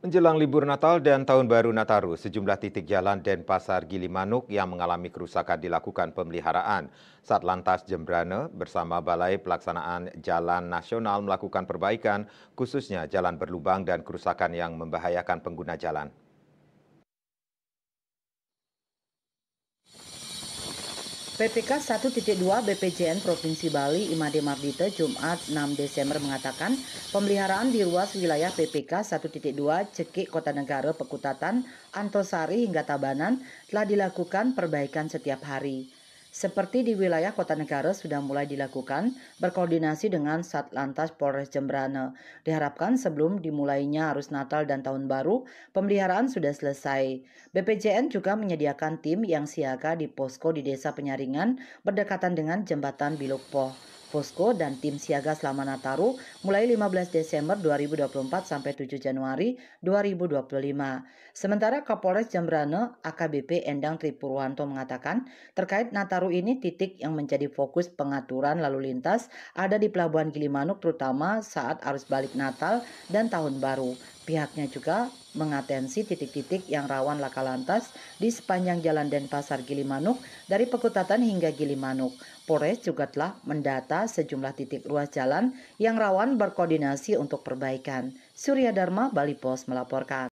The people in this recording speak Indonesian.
Menjelang libur Natal dan Tahun Baru Nataru, sejumlah titik jalan Denpasar Gilimanuk yang mengalami kerusakan dilakukan pemeliharaan. Satlantas Jembrane bersama Balai Pelaksanaan Jalan Nasional melakukan perbaikan, khususnya jalan berlubang dan kerusakan yang membahayakan pengguna jalan. PPK 1.2 BPJN Provinsi Bali Imade Mardite Jumat 6 Desember mengatakan pemeliharaan di ruas wilayah PPK 1.2 Cekik Kota Negara Pekutatan, Antosari hingga Tabanan telah dilakukan perbaikan setiap hari. Seperti di wilayah Kota Negara sudah mulai dilakukan berkoordinasi dengan Satlantas Polres Jembrane. Diharapkan sebelum dimulainya arus Natal dan Tahun Baru, pemeliharaan sudah selesai. BPJN juga menyediakan tim yang siaga di posko di Desa Penyaringan berdekatan dengan Jembatan Bilukpoh. Posko dan tim siaga selama Nataru mulai 15 Desember 2024 sampai 7 Januari 2025. Sementara Kapolres Jembrane AKBP Endang Tripurwanto mengatakan terkait Nataru ini titik yang menjadi fokus pengaturan lalu lintas ada di Pelabuhan Gilimanuk terutama saat arus balik Natal dan Tahun Baru. Pihaknya juga mengatensi titik-titik yang rawan laka lantas di sepanjang Jalan Denpasar Gilimanuk dari Pekutatan hingga Gilimanuk. Polres juga telah mendata sejumlah titik ruas jalan yang rawan berkoordinasi untuk perbaikan. Surya Dharma, Bali Pos melaporkan.